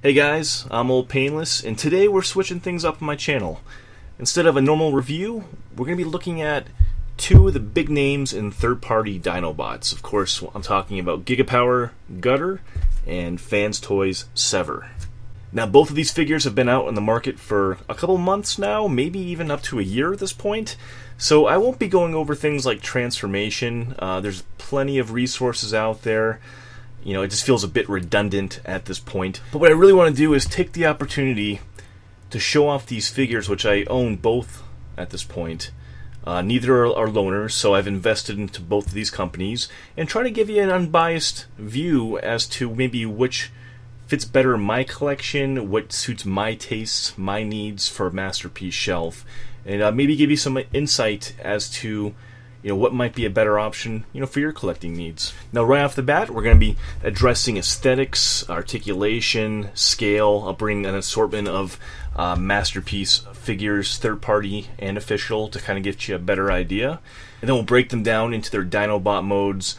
Hey guys, I'm Old Painless, and today we're switching things up on my channel. Instead of a normal review, we're going to be looking at two of the big names in third-party Dinobots. Of course, I'm talking about Gigapower Guttur and Fanstoys Sever. Now, both of these figures have been out on the market for a couple months now, maybe even up to a year at this point, so I won't be going over things like transformation. There's plenty of resources out there. You know, it just feels a bit redundant at this point. But what I really want to do is take the opportunity to show off these figures, which I own both at this point. Neither are loaners, so I've invested into both of these companies and try to give you an unbiased view as to maybe which fits better in my collection, what suits my tastes, my needs for a masterpiece shelf, and maybe give you some insight as to what might be a better option, for your collecting needs. Now, right off the bat, we're going to be addressing aesthetics, articulation, scale. I'll bring an assortment of masterpiece figures, third-party and official, to kind of get you a better idea. And then we'll break them down into their Dinobot modes,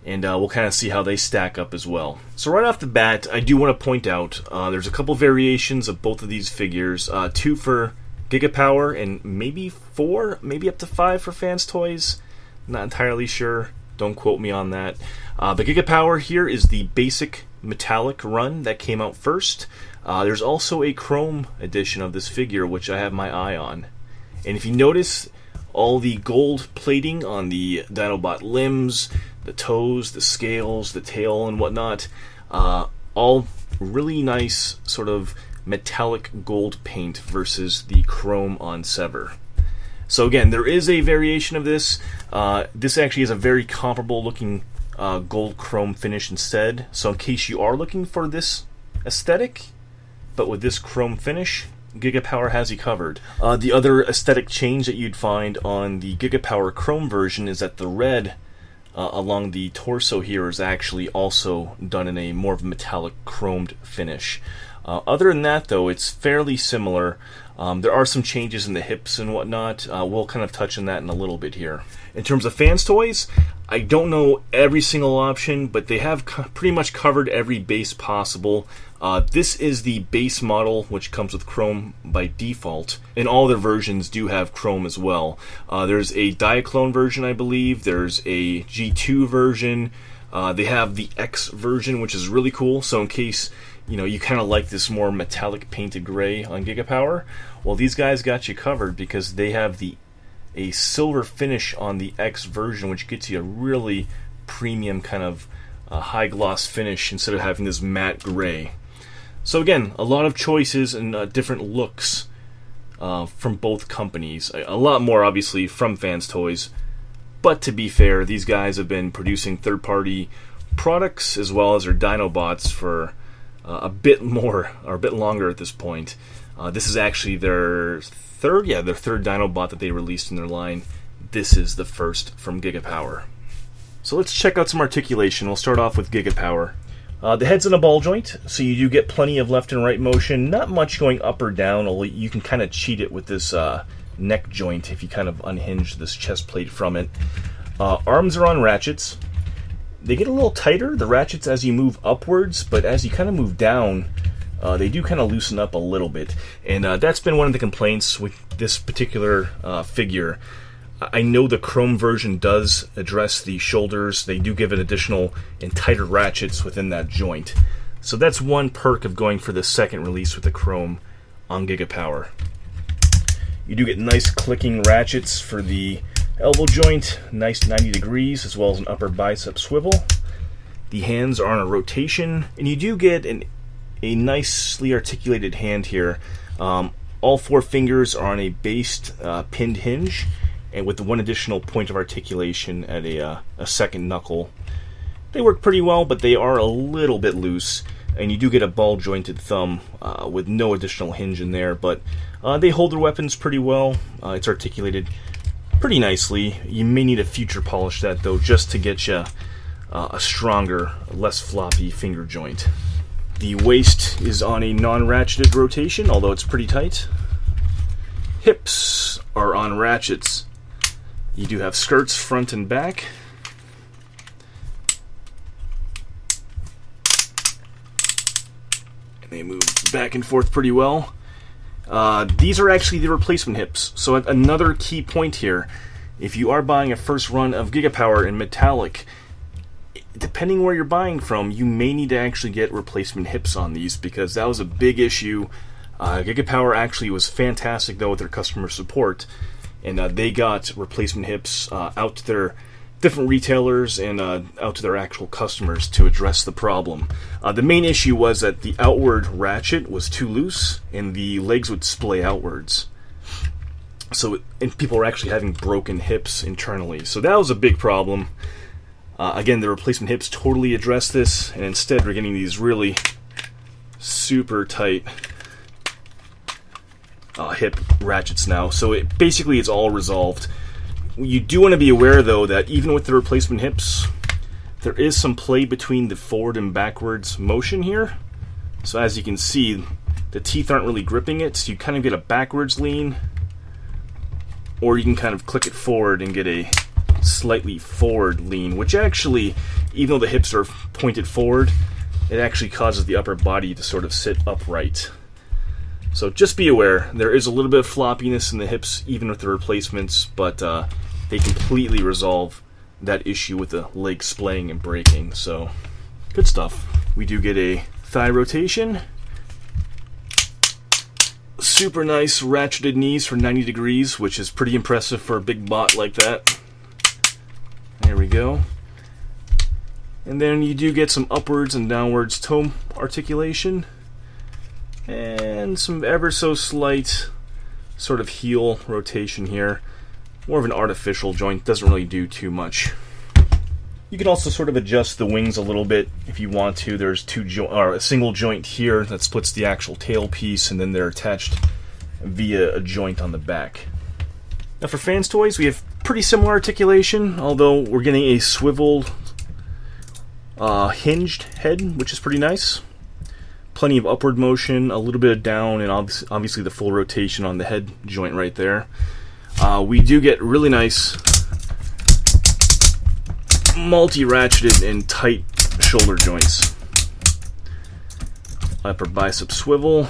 and we'll kind of see how they stack up as well. So right off the bat, I do want to point out there's a couple variations of both of these figures. Two for Gigapower, and maybe four, maybe up to five for Fanstoys. Not entirely sure. Don't quote me on that. But Gigapower here is the basic metallic run that came out first. There's also a chrome edition of this figure, which I have my eye on. And if you notice, all the gold plating on the Dinobot limbs, the toes, the scales, the tail, and whatnot, all really nice sort of metallic gold paint versus the chrome on Sever. So again, there is a variation of this. This actually is a very comparable looking gold chrome finish instead. So in case you are looking for this aesthetic, but with this chrome finish, Gigapower has you covered. The other aesthetic change that you'd find on the Gigapower chrome version is that the red along the torso here is actually also done in a more of a metallic chromed finish. Other than that, though, it's fairly similar. There are some changes in the hips and whatnot. We'll kind of touch on that in a little bit here. In terms of Fanstoys, I don't know every single option, but they have pretty much covered every base possible. This is the base model, which comes with chrome by default, and all their versions do have chrome as well. There's a Diaclone version, I believe. There's a G2 version. They have the X version, which is really cool. So in case you kind of like this more metallic painted gray on Gigapower, well, these guys got you covered because they have a silver finish on the X version, which gets you a really premium kind of high gloss finish instead of having this matte gray. So again, a lot of choices and different looks from both companies. A lot more obviously from Fanstoys, but to be fair, these guys have been producing third-party products as well as their Dinobots for a bit more or a bit longer at this point. This is actually their third Dinobot that they released in their line. This is the first from Gigapower. So let's check out some articulation. We'll start off with Gigapower. The head's in a ball joint, so you do get plenty of left and right motion. Not much going up or down, although you can kind of cheat it with this neck joint if you kind of unhinge this chest plate from it. Arms are on ratchets. They get a little tighter, the ratchets, as you move upwards, but as you kind of move down, they do kind of loosen up a little bit. And that's been one of the complaints with this particular figure. I know the chrome version does address the shoulders. They do give it additional and tighter ratchets within that joint. So that's one perk of going for the second release with the chrome on Gigapower. You do get nice clicking ratchets for the elbow joint, nice 90 degrees, as well as an upper bicep swivel. The hands are on a rotation, and you do get a nicely articulated hand here. All four fingers are on a based pinned hinge, and with the one additional point of articulation at a second knuckle. They work pretty well, but they are a little bit loose, and you do get a ball jointed thumb with no additional hinge in there, but they hold their weapons pretty well. It's articulated pretty nicely. You may need to future polish that, though, just to get you a stronger, less floppy finger joint. The waist is on a non-ratcheted rotation, although it's pretty tight. Hips are on ratchets. You do have skirts front and back. They move back and forth pretty well. These are actually the replacement hips. So another key point here, if you are buying a first run of Gigapower in metallic, depending where you're buying from, you may need to actually get replacement hips on these, because that was a big issue. Gigapower actually was fantastic though with their customer support, and they got replacement hips out to their different retailers and out to their actual customers to address the problem. The main issue was that the outward ratchet was too loose and the legs would splay outwards. And people were actually having broken hips internally. So that was a big problem. Again, the replacement hips totally addressed this, and instead we're getting these really super tight hip ratchets now. So basically it's all resolved. You do want to be aware, though, that even with the replacement hips, there is some play between the forward and backwards motion here. So as you can see, the teeth aren't really gripping it, so you kind of get a backwards lean, or you can kind of click it forward and get a slightly forward lean, which actually, even though the hips are pointed forward, it actually causes the upper body to sort of sit upright. So just be aware, there is a little bit of floppiness in the hips even with the replacements, but they completely resolve that issue with the leg splaying and breaking. So good stuff. We do get a thigh rotation. Super nice ratcheted knees for 90 degrees, which is pretty impressive for a big bot like that. There we go. And then you do get some upwards and downwards toe articulation, and some ever so slight sort of heel rotation here. More of an artificial joint, doesn't really do too much. You can also sort of adjust the wings a little bit if you want to. There's a single joint here that splits the actual tail piece, and then they're attached via a joint on the back. Now for Fanstoys, we have pretty similar articulation, although we're getting a swiveled hinged head, which is pretty nice. Plenty of upward motion, a little bit of down, and obviously the full rotation on the head joint right there. We do get really nice multi-ratcheted and tight shoulder joints. Upper bicep swivel,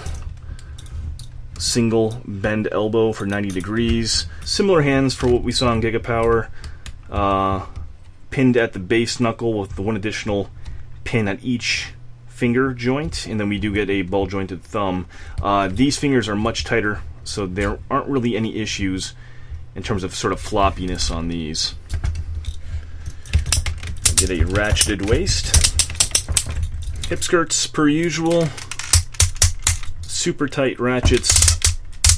single bend elbow for 90 degrees. Similar hands for what we saw in Gigapower. Pinned at the base knuckle with the one additional pin at each finger joint, and then we do get a ball jointed thumb. These fingers are much tighter, so there aren't really any issues in terms of sort of floppiness on these. Get a ratcheted waist. Hip skirts per usual. Super tight ratchets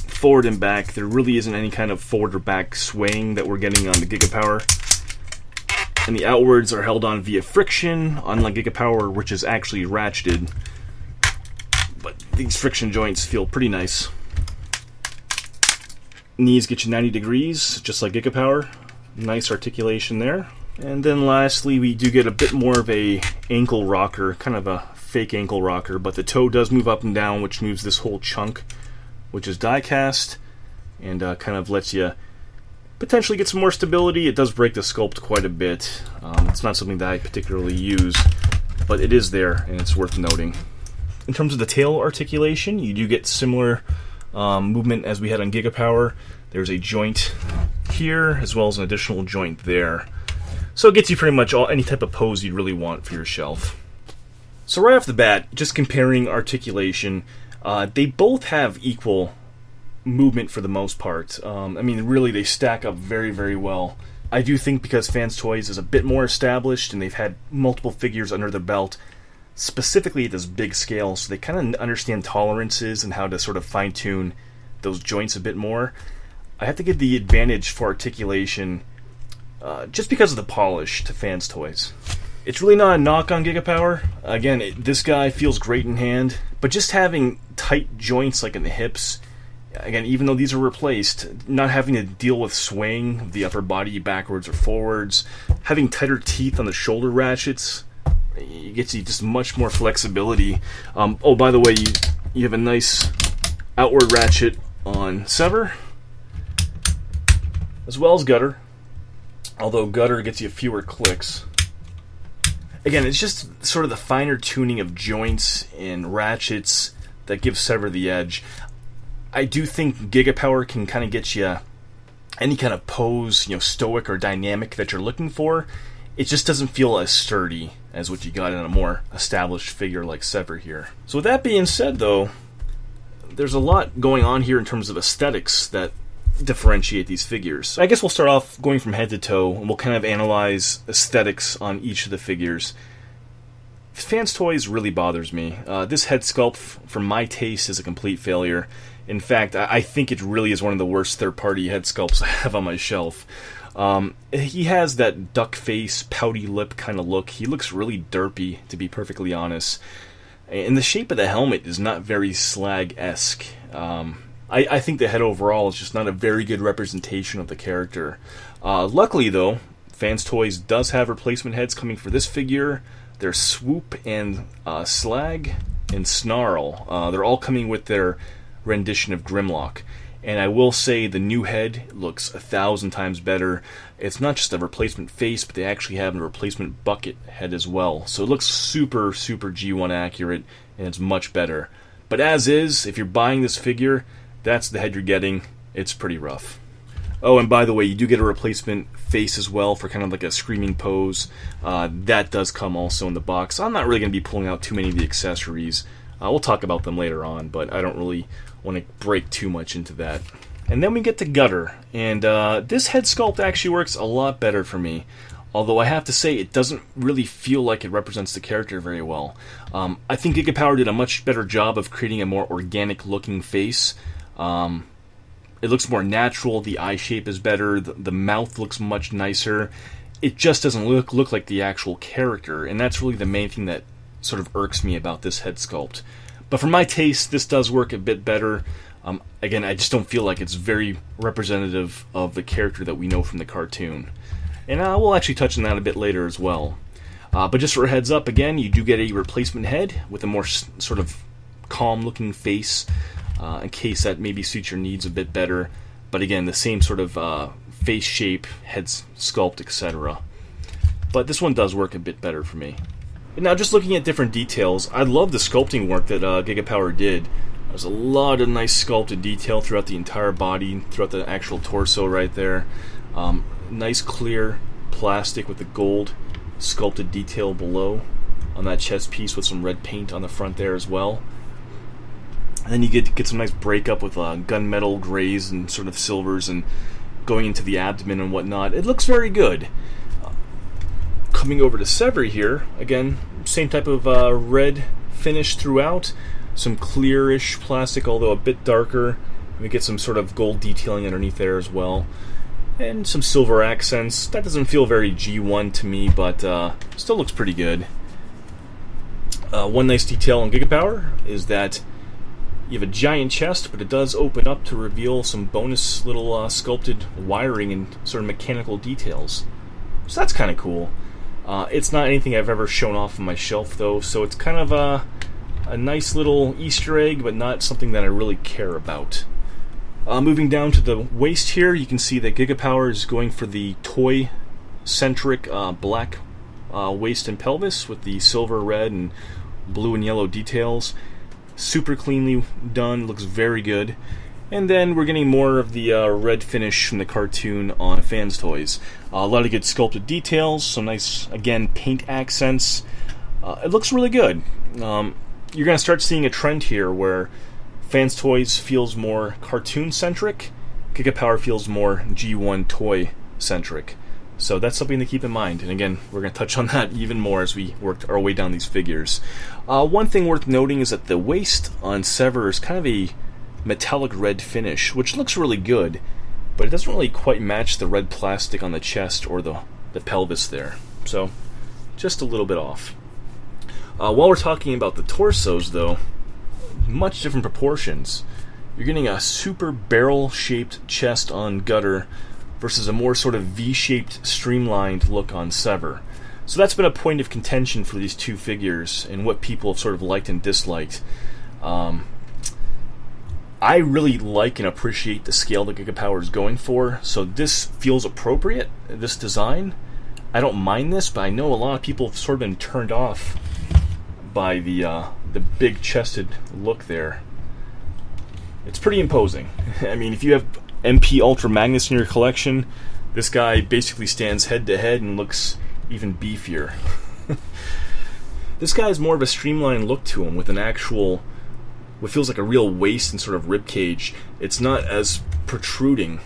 forward and back. There really isn't any kind of forward or back swaying that we're getting on the Gigapower. And the outwards are held on via friction, unlike Gigapower, which is actually ratcheted. But these friction joints feel pretty nice. Knees get you 90 degrees, just like Gigapower. Nice articulation there. And then lastly, we do get a bit more of a ankle rocker, kind of a fake ankle rocker, but the toe does move up and down, which moves this whole chunk, which is die cast, and kind of lets you potentially get some more stability. It does break the sculpt quite a bit. It's not something that I particularly use, but it is there, and it's worth noting. In terms of the tail articulation, you do get similar movement as we had on Gigapower. There's a joint here, as well as an additional joint there. So it gets you pretty much any type of pose you'd really want for your shelf. So right off the bat, just comparing articulation, they both have equal movement for the most part. I mean, really, they stack up very, very well. I do think because Fanstoys is a bit more established and they've had multiple figures under their belt, specifically at this big scale, so they kind of understand tolerances and how to sort of fine-tune those joints a bit more. I have to give the advantage for articulation just because of the polish to Fanstoys. It's really not a knock on Gigapower. Again, this guy feels great in hand, but just having tight joints like in the hips, again, even though these are replaced, not having to deal with swaying of the upper body backwards or forwards, having tighter teeth on the shoulder ratchets, it gets you just much more flexibility. Oh, by the way, you have a nice outward ratchet on Sever, as well as Guttur, although Guttur gets you fewer clicks. Again, it's just sort of the finer tuning of joints and ratchets that gives Sever the edge. I do think Gigapower can kind of get you any kind of pose, stoic or dynamic that you're looking for. It just doesn't feel as sturdy as what you got in a more established figure like Sever here. So with that being said, though, there's a lot going on here in terms of aesthetics that differentiate these figures. I guess we'll start off going from head to toe, and we'll kind of analyze aesthetics on each of the figures. Fanstoys really bothers me. This head sculpt, for my taste, is a complete failure. In fact, I think it really is one of the worst third-party head sculpts I have on my shelf. He has that duck face, pouty lip kind of look. He looks really derpy, to be perfectly honest. And the shape of the helmet is not very Slag-esque. I think the head overall is just not a very good representation of the character. Luckily, though, Fanstoys does have replacement heads coming for this figure. They're Swoop and Slag and Snarl. They're all coming with their rendition of Grimlock. And I will say the new head looks 1,000 times better. It's not just a replacement face, but they actually have a replacement bucket head as well. So it looks super, super G1 accurate, and it's much better. But as is, if you're buying this figure, that's the head you're getting. It's pretty rough. Oh, and by the way, you do get a replacement face as well for kind of like a screaming pose. That does come also in the box. I'm not really going to be pulling out too many of the accessories. We'll talk about them later on, but I don't really want to break too much into that. And then we get to Guttur, and this head sculpt actually works a lot better for me. Although I have to say, it doesn't really feel like it represents the character very well. I think Gigapower did a much better job of creating a more organic-looking face. It looks more natural, the eye shape is better, the mouth looks much nicer. It just doesn't look like the actual character, and that's really the main thing that sort of irks me about this head sculpt. But for my taste, this does work a bit better. Again, I just don't feel like it's very representative of the character that we know from the cartoon. And we'll actually touch on that a bit later as well. But just for a heads up, again, you do get a replacement head with a more sort of calm-looking face, in case that maybe suits your needs a bit better. But again, the same sort of face shape, head sculpt, etc. But this one does work a bit better for me. And now, just looking at different details, I love the sculpting work that Gigapower did. There's a lot of nice sculpted detail throughout the entire body, throughout the actual torso right there. Nice clear plastic with the gold sculpted detail below on that chest piece with some red paint on the front there as well. And then you get some nice breakup with gunmetal grays and sort of silvers and going into the abdomen and whatnot. It looks very good. Coming over to Sever here, again, same type of red finish throughout. Some clearish plastic, although a bit darker. We get some sort of gold detailing underneath there as well. And some silver accents. That doesn't feel very G1 to me, but still looks pretty good. One nice detail on Gigapower is that you have a giant chest, but it does open up to reveal some bonus little sculpted wiring and sort of mechanical details. So that's kind of cool. It's not anything I've ever shown off on my shelf, though, so it's kind of a nice little Easter egg, but not something that I really care about. Moving down to the waist here, you can see that Gigapower is going for the toy-centric black waist and pelvis with the silver, red, and blue and yellow details. Super cleanly done, looks very good. And then we're getting more of the red finish from the cartoon on Fanstoys. A lot of good sculpted details, some nice, again, paint accents. It looks really good. You're going to start seeing a trend here where Fanstoys feels more cartoon-centric, Gigapower feels more G1 toy-centric. So that's something to keep in mind. And again, we're going to touch on that even more as we work our way down these figures. One thing worth noting is that the waist on Sever is kind of a metallic red finish, which looks really good, but it doesn't really quite match the red plastic on the chest or the pelvis there. So, just a little bit off. While we're talking about the torsos, though, much different proportions. You're getting a super barrel-shaped chest on Guttur versus a more sort of V-shaped, streamlined look on Sever. So that's been a point of contention for these two figures and what people have sort of liked and disliked. I really like and appreciate the scale that Gigapower is going for, so this feels appropriate, this design. I don't mind this, but I know a lot of people have sort of been turned off by the the big-chested look there. It's pretty imposing. I mean, if you have MP Ultra Magnus in your collection, this guy basically stands head-to-head and looks even beefier. This guy has more of a streamlined look to him with an actual, what feels like a real waist and sort of rib cage. It's not as protruding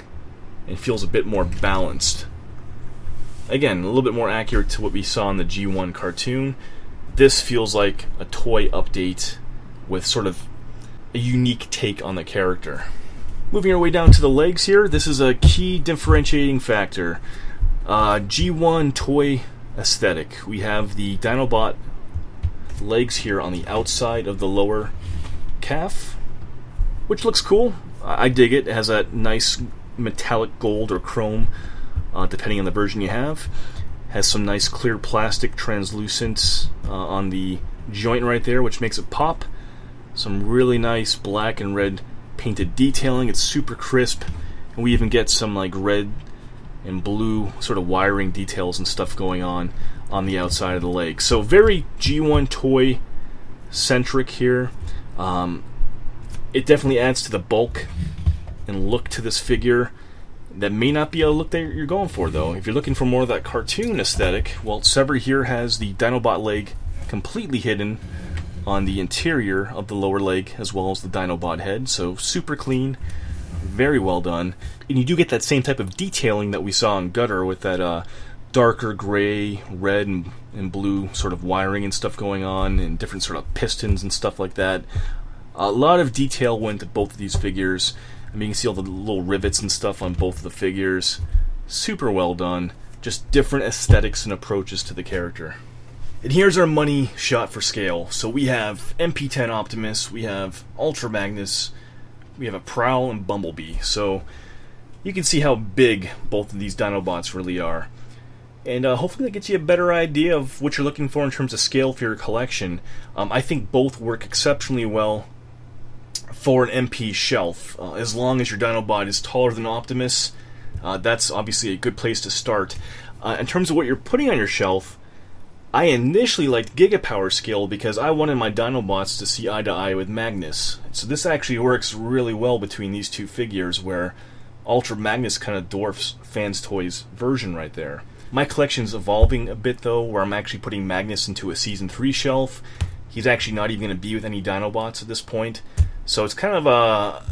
and feels a bit more balanced. Again, a little bit more accurate to what we saw in the G1 cartoon. This feels like a toy update with sort of a unique take on the character. Moving our way down to the legs here, this is a key differentiating factor. G1 toy aesthetic. We have the Dinobot legs here on the outside of the lower calf, which looks cool. I dig it. It has that nice metallic gold or chrome, depending on the version you have. Has some nice clear plastic translucence on the joint right there, which makes it pop. Some really nice black and red painted detailing. It's super crisp, and we even get some like red and blue sort of wiring details and stuff going on the outside of the leg. So very G1 toy centric here. It definitely adds to the bulk and look to this figure. That may not be a look that you're going for, though. If you're looking for more of that cartoon aesthetic, well, Sever here has the Dinobot leg completely hidden on the interior of the lower leg, as well as the Dinobot head. So super clean, very well done. And you do get that same type of detailing that we saw in Guttur with that darker gray, red, and blue sort of wiring and stuff going on, and different sort of pistons and stuff like that. A lot of detail went to both of these figures. I mean, you can see all the little rivets and stuff on both of the figures. Super well done. Just different aesthetics and approaches to the character. And here's our money shot for scale. So we have MP10 Optimus, we have Ultra Magnus, we have a Prowl and Bumblebee. So you can see how big both of these Dinobots really are. And hopefully that gets you a better idea of what you're looking for in terms of scale for your collection. I think both work exceptionally well for an MP shelf. As long as your Dinobot is taller than Optimus, that's obviously a good place to start. In terms of what you're putting on your shelf, I initially liked Gigapower scale because I wanted my Dinobots to see eye to eye with Magnus. So this actually works really well between these two figures, where Ultra Magnus kind of dwarfs Fanstoys version right there. My collection's evolving a bit, though, where I'm actually putting Magnus into a Season 3 shelf. He's actually not even going to be with any Dinobots at this point. So it's kind of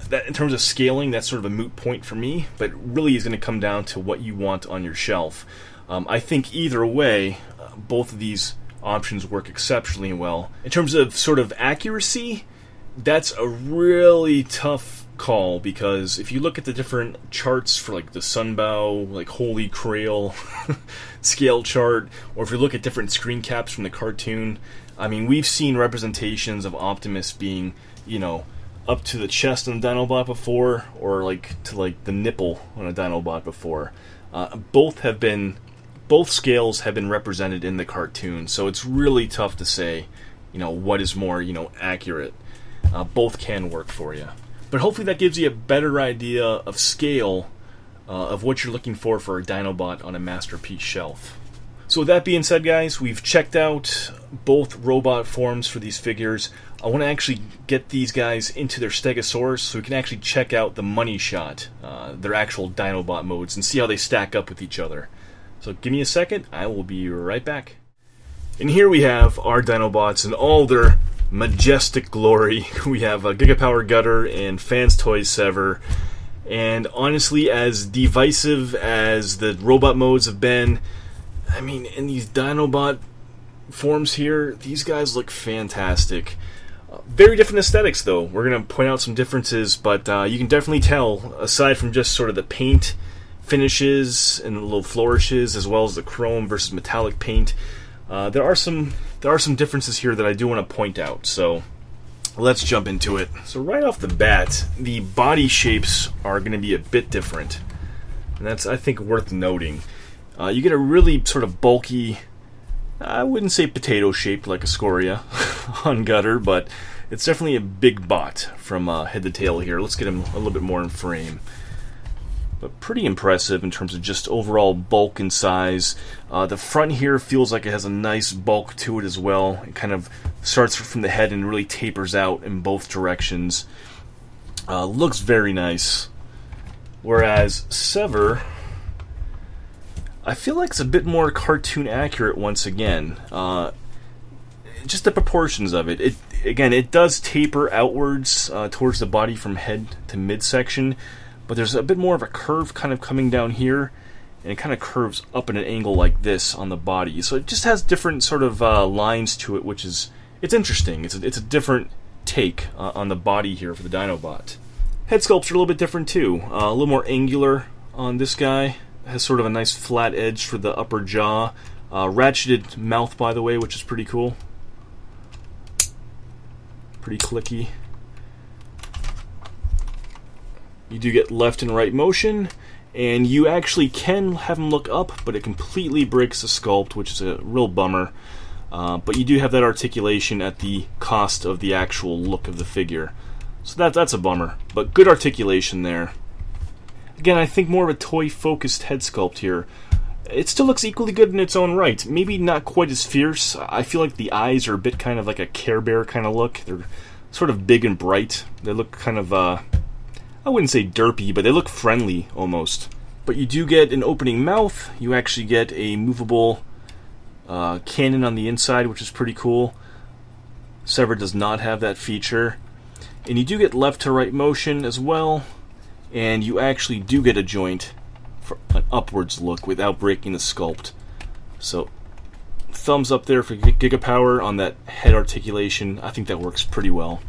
that in terms of scaling, that's sort of a moot point for me, but really is going to come down to what you want on your shelf. I think either way, both of these options work exceptionally well. In terms of sort of accuracy, that's a really tough call, because if you look at the different charts for like the Sunbow, like Holy Grail scale chart, or if you look at different screen caps from the cartoon, I mean, we've seen representations of Optimus being, you know, up to the chest on a Dinobot before, or like to like the nipple on a Dinobot before. Both scales have been represented in the cartoon, so it's really tough to say, you know, what is more, you know, accurate. Both can work for you. But hopefully that gives you a better idea of scale of what you're looking for a Dinobot on a Masterpiece shelf. So with that being said, guys, we've checked out both robot forms for these figures. I want to actually get these guys into their Stegosaurus so we can actually check out the money shot, their actual Dinobot modes, and see how they stack up with each other. So give me a second, I will be right back. And here we have our Dinobots in all their majestic glory. We have Gigapower Guttur and Fanstoys Sever. And honestly, as divisive as the robot modes have been, I mean, in these Dinobot forms here, these guys look fantastic. Very different aesthetics, though. We're going to point out some differences, but you can definitely tell, aside from just sort of the paint finishes and the little flourishes, as well as the chrome versus metallic paint, there are some differences here that I do want to point out. So let's jump into it. So right off the bat, the body shapes are going to be a bit different, and that's, I think, worth noting. You get a really sort of bulky, I wouldn't say potato-shaped like a Scoria on Guttur, but it's definitely a big bot from head to tail here. Let's get him a little bit more in frame. but pretty impressive in terms of just overall bulk and size. The front here feels like it has a nice bulk to it as well. It kind of starts from the head and really tapers out in both directions. Looks very nice. Whereas Sever, I feel like it's a bit more cartoon accurate once again. Just the proportions of it. It does taper outwards towards the body from head to midsection, but there's a bit more of a curve kind of coming down here, and it kind of curves up at an angle like this on the body. So it just has different sort of lines to it, which is it's interesting. It's a different take on the body here for the Dinobot. Head sculpts are a little bit different too. A little more angular on this guy. Has sort of a nice flat edge for the upper jaw. Ratcheted mouth, by the way, which is pretty cool. Pretty clicky. You do get left and right motion, and you actually can have him look up, but it completely breaks the sculpt, which is a real bummer. But you do have that articulation at the cost of the actual look of the figure. So that's a bummer, but good articulation there. Again, I think more of a toy-focused head sculpt here. It still looks equally good in its own right. Maybe not quite as fierce. I feel like the eyes are a bit kind of like a Care Bear kind of look. They're sort of big and bright. They look kind of, I wouldn't say derpy, but they look friendly almost. But you do get an opening mouth. You actually get a movable cannon on the inside, which is pretty cool. Sever does not have that feature. And you do get left to right motion as well. And you actually do get a joint for an upwards look without breaking the sculpt. So, thumbs up there for Gigapower on that head articulation. I think that works pretty well.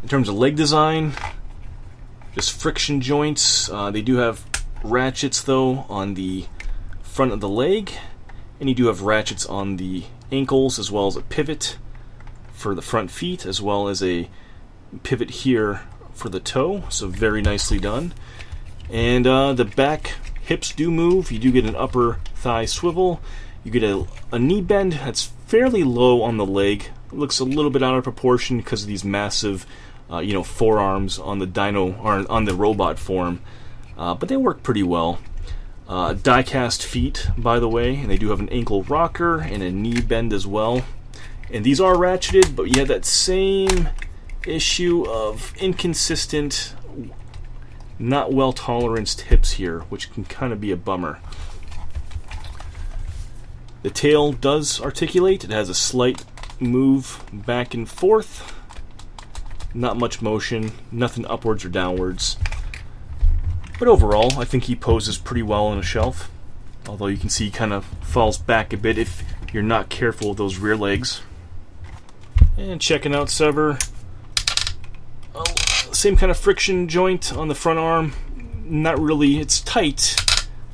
In terms of leg design, just friction joints. They do have ratchets though on the front of the leg, and you do have ratchets on the ankles, as well as a pivot for the front feet, as well as a pivot here for the toe. So very nicely done. And the back hips do move. You do get an upper thigh swivel. You get a knee bend that's fairly low on the leg. It looks a little bit out of proportion because of these massive forearms on the dino or on the robot form, but they work pretty well. Die-cast feet, by the way, and they do have an ankle rocker and a knee bend as well. And these are ratcheted, but you have that same issue of inconsistent, not well toleranced hips here, which can kind of be a bummer. The tail does articulate. It has a slight move back and forth. Not much motion, nothing upwards or downwards. But overall, I think he poses pretty well on a shelf. Although you can see he kind of falls back a bit if you're not careful with those rear legs. And checking out Sever. Same kind of friction joint on the front arm. Not really, it's tight.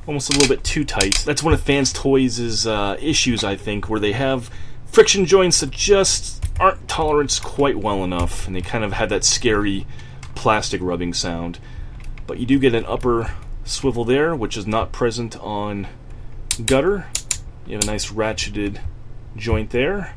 Almost a little bit too tight. That's one of Fanstoys' issues, I think, where they have friction joints that just aren't toleranced quite well enough, and they kind of have that scary plastic rubbing sound. But you do get an upper swivel there, which is not present on Guttur. You have a nice ratcheted joint there.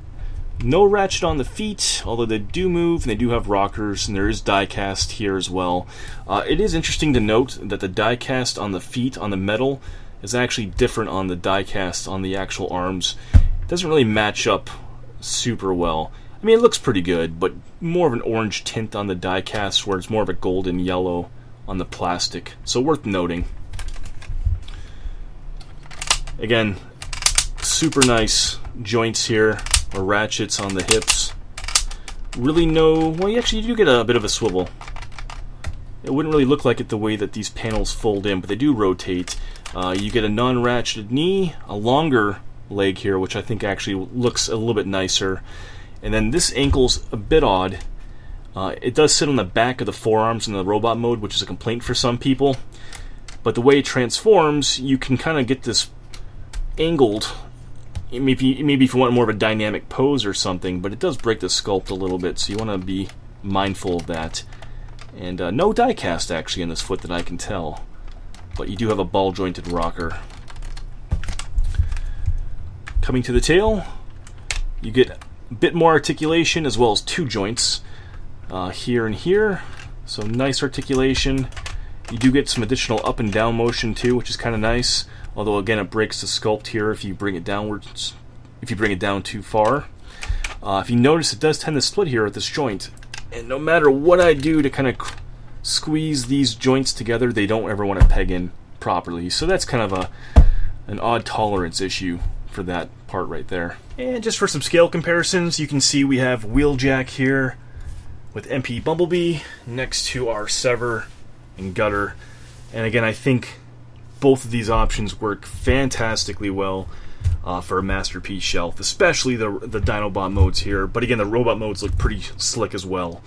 No ratchet on the feet, although they do move, and they do have rockers, and there is die-cast here as well. It is interesting to note that the die-cast on the feet, on the metal, is actually different on the die-cast on the actual arms. It doesn't really match up super well. I mean, it looks pretty good, but more of an orange tint on the die-cast, where it's more of a golden yellow on the plastic. So worth noting. Again, super nice joints here, or ratchets on the hips. Really well, you actually do get a bit of a swivel. It wouldn't really look like it the way that these panels fold in, but they do rotate. You get a non-ratcheted knee, a longer leg here, which I think actually looks a little bit nicer. And then this ankle's a bit odd. It does sit on the back of the forearms in the robot mode, which is a complaint for some people. But the way it transforms, you can kind of get this angled. Maybe if you want more of a dynamic pose or something, but it does break the sculpt a little bit, so you want to be mindful of that. And no die-cast actually in this foot that I can tell, but you do have a ball-jointed rocker. Coming to the tail, you get a bit more articulation as well as two joints here and here, so nice articulation. You do get some additional up and down motion too, which is kind of nice. Although again, it breaks the sculpt here if you bring it downwards, if you bring it down too far. If you notice, it does tend to split here at this joint. And no matter what I do to kind of squeeze these joints together, they don't ever want to peg in properly. So that's kind of an odd tolerance issue for that part right there. And just for some scale comparisons, you can see we have Wheeljack here with MP Bumblebee next to our Sever and Guttur. And again, I think both of these options work fantastically well for a masterpiece shelf, especially the Dinobot modes here. But again, the robot modes look pretty slick as well.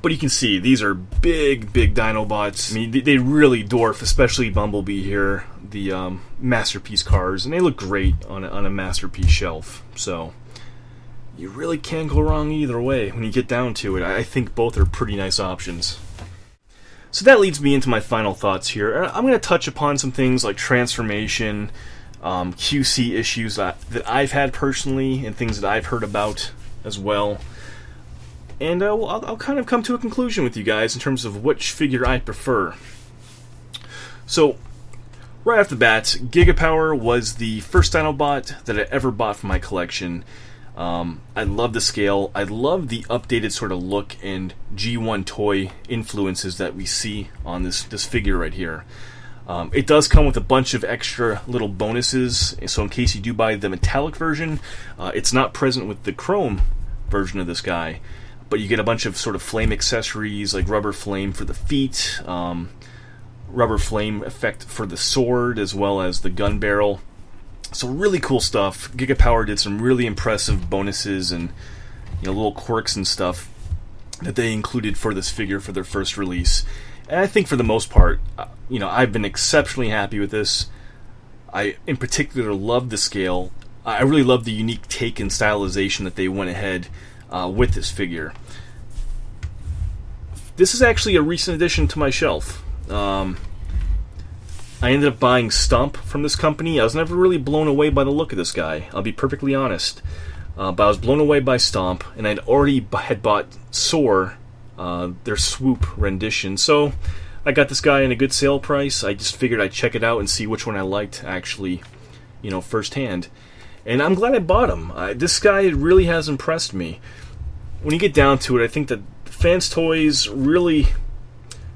But you can see these are big Dinobots. I mean, they really dwarf, especially Bumblebee here, the masterpiece cars, and they look great on a masterpiece shelf. So you really can't go wrong either way when you get down to it. I think both are pretty nice options. So that leads me into my final thoughts here. I'm going to touch upon some things like transformation, QC issues that I've had personally, and things that I've heard about as well. And I'll kind of come to a conclusion with you guys in terms of which figure I prefer. So, right off the bat, Gigapower was the first Dinobot that I ever bought for my collection. I love the scale. I love the updated sort of look and G1 toy influences that we see on this figure right here. It does come with a bunch of extra little bonuses, so in case you do buy the metallic version, it's not present with the chrome version of this guy. But you get a bunch of sort of flame accessories, like rubber flame for the feet, rubber flame effect for the sword, as well as the gun barrel. So really cool stuff. Gigapower did some really impressive bonuses and little quirks and stuff that they included for this figure for their first release. And I think for the most part, I've been exceptionally happy with this. I, in particular, love the scale. I really love the unique take and stylization that they went ahead with this figure. This is actually a recent addition to my shelf. I ended up buying Stomp from this company. I was never really blown away by the look of this guy, I'll be perfectly honest. But I was blown away by Stomp, and I'd already had bought Soar, their Swoop rendition. So I got this guy in a good sale price. I just figured I'd check it out and see which one I liked actually, firsthand. And I'm glad I bought him. This guy really has impressed me. When you get down to it, I think that Fanstoys really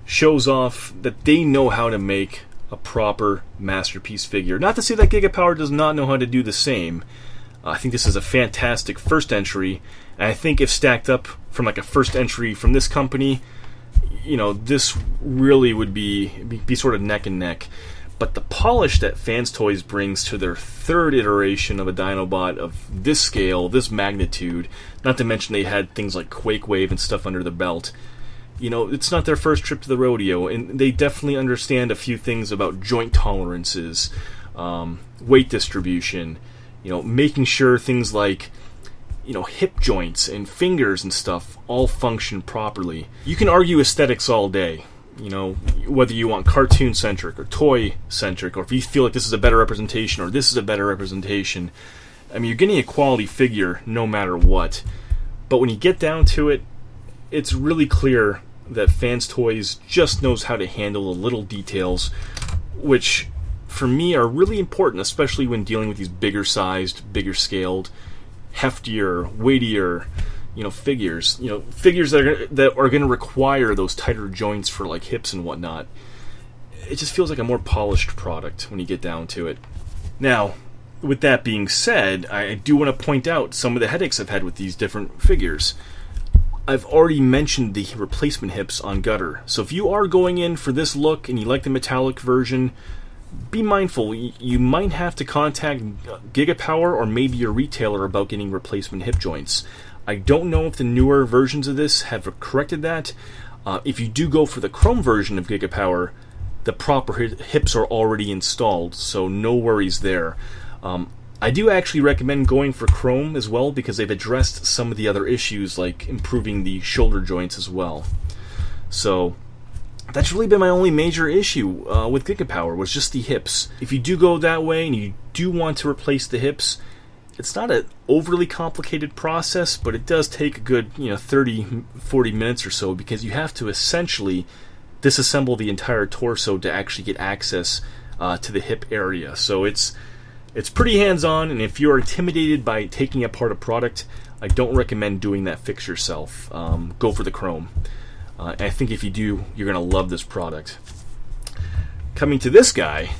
shows off that they know how to make a proper masterpiece figure. Not to say that Gigapower does not know how to do the same. I think this is a fantastic first entry, and I think if stacked up from like a first entry from this company, this really would be sort of neck and neck. But the polish that Fanstoys brings to their third iteration of a Dinobot of this scale, this magnitude, not to mention they had things like Quake Wave and stuff under the belt, it's not their first trip to the rodeo, and they definitely understand a few things about joint tolerances, weight distribution, making sure things like hip joints and fingers and stuff all function properly. You can argue aesthetics all day. Whether you want cartoon-centric or toy-centric, or if you feel like this is a better representation or this is a better representation. I mean, you're getting a quality figure no matter what. But when you get down to it, it's really clear that Fanstoys just knows how to handle the little details, which, for me, are really important, especially when dealing with these bigger-sized, bigger-scaled, heftier, weightier figures, figures that are going to require those tighter joints for like hips and whatnot. It just feels like a more polished product when you get down to it. Now, with that being said, I do want to point out some of the headaches I've had with these different figures. I've already mentioned the replacement hips on Guttur, so if you are going in for this look and you like the metallic version, be mindful, you might have to contact Gigapower or maybe your retailer about getting replacement hip joints. I don't know if the newer versions of this have corrected that. If you do go for the chrome version of Gigapower, the proper hips are already installed, so no worries there. I do actually recommend going for chrome as well because they've addressed some of the other issues like improving the shoulder joints as well. So that's really been my only major issue with Gigapower, was just the hips. If you do go that way and you do want to replace the hips, it's not an overly complicated process, but it does take a good 30-40 minutes or so, because you have to essentially disassemble the entire torso to actually get access to the hip area. So it's pretty hands-on, and if you're intimidated by taking apart a product, I don't recommend doing that fix yourself. Go for the chrome. I think if you do, you're going to love this product. Coming to this guy,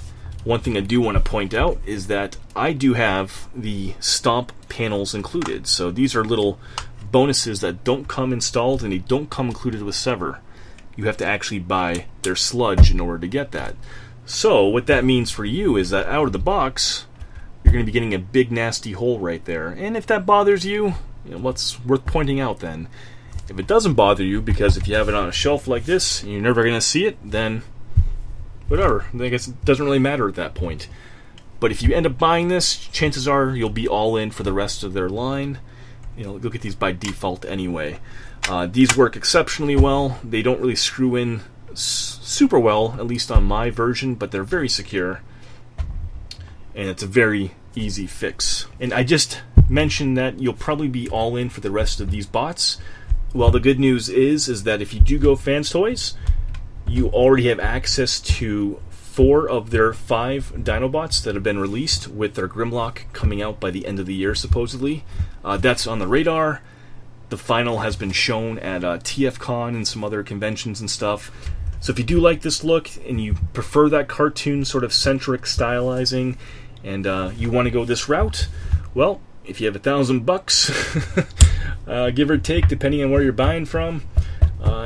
one thing I do want to point out is that I do have the stomp panels included. So these are little bonuses that don't come installed, and they don't come included with Sever. You have to actually buy their sludge in order to get that. So what that means for you is that out of the box, you're going to be getting a big nasty hole right there. And if that bothers you, what's worth pointing out then? If it doesn't bother you, because if you have it on a shelf like this and you're never going to see it, then whatever. I guess it doesn't really matter at that point. But if you end up buying this, chances are you'll be all in for the rest of their line. You'll get these by default anyway. These work exceptionally well. They don't really screw in super well, at least on my version, but they're very secure. And it's a very easy fix. And I just mentioned that you'll probably be all in for the rest of these bots. Well, the good news is that if you do go Fanstoys, you already have access to 4 of their 5 Dinobots that have been released, with their Grimlock coming out by the end of the year, supposedly. That's on the radar. The final has been shown at TFCon and some other conventions and stuff. So if you do like this look, and you prefer that cartoon sort of centric stylizing, and you want to go this route, well, if you have $1,000, give or take, depending on where you're buying from,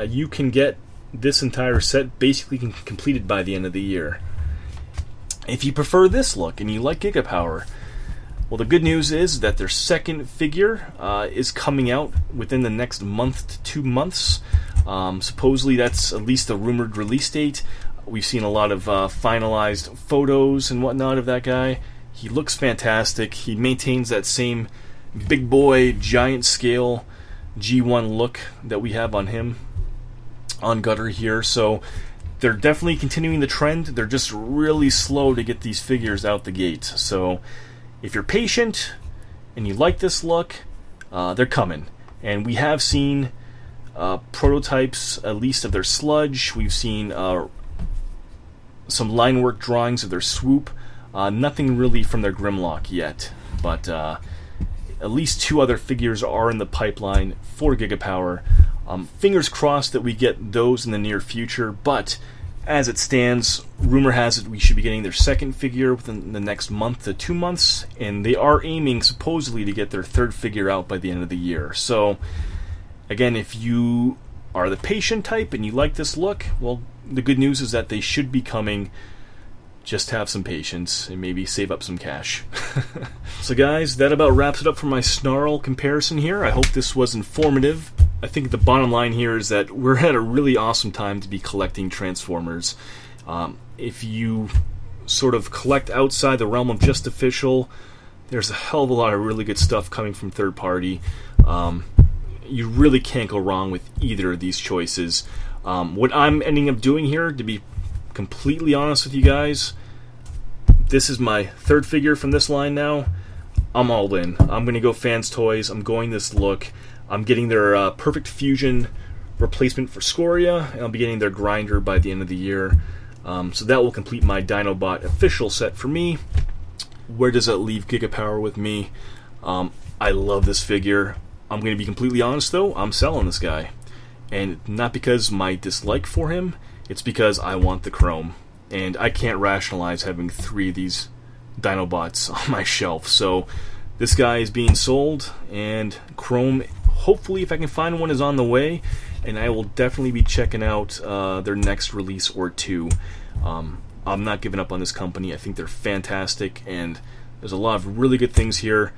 you can get this entire set basically completed by the end of the year. If you prefer this look and you like Gigapower, well, the good news is that their second figure is coming out within the next month to 2 months. Supposedly that's at least the rumored release date. We've seen a lot of finalized photos and whatnot of that guy. He looks fantastic. He maintains that same big boy, giant scale G1 look that we have on him, on Guttur here. So they're definitely continuing the trend. They're just really slow to get these figures out the gate. So if you're patient and you like this look, they're coming. And we have seen prototypes, at least of their sludge. We've seen some line work drawings of their swoop. Nothing really from their Grimlock yet, but at least 2 other figures are in the pipeline for Gigapower. Fingers crossed that we get those in the near future, but as it stands, rumor has it we should be getting their second figure within the next month to 2 months, and they are aiming supposedly to get their third figure out by the end of the year. So again, if you are the patient type and you like this look, well, the good news is that they should be coming. Just have some patience and maybe save up some cash. So guys, that about wraps it up for my Snarl comparison here. I hope this was informative. I think the bottom line here is that we're at a really awesome time to be collecting Transformers. If you sort of collect outside the realm of just official, there's a hell of a lot of really good stuff coming from third party. You really can't go wrong with either of these choices. What I'm ending up doing here, to be completely honest with you guys, this is my third figure from this line now. I'm all in. I'm going to go Fanstoys. I'm going this look. I'm getting their Perfect Fusion replacement for Scoria, and I'll be getting their Grinder by the end of the year. So that will complete my Dinobot official set for me. Where does that leave Gigapower with me? I love this figure. I'm going to be completely honest though, I'm selling this guy. And not because my dislike for him, it's because I want the chrome. And I can't rationalize having 3 of these Dinobots on my shelf. So this guy is being sold, and chrome, hopefully if I can find one, is on the way. And I will definitely be checking out their next release or 2. I'm not giving up on this company. I think they're fantastic, and there's a lot of really good things here.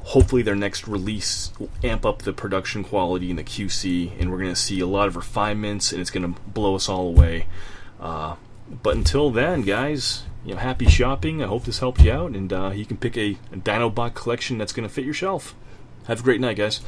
Hopefully their next release will amp up the production quality and the QC, and we're going to see a lot of refinements, and it's going to blow us all away. But until then, guys, happy shopping. I hope this helped you out, and you can pick a Dinobot collection that's going to fit your shelf. Have a great night, guys.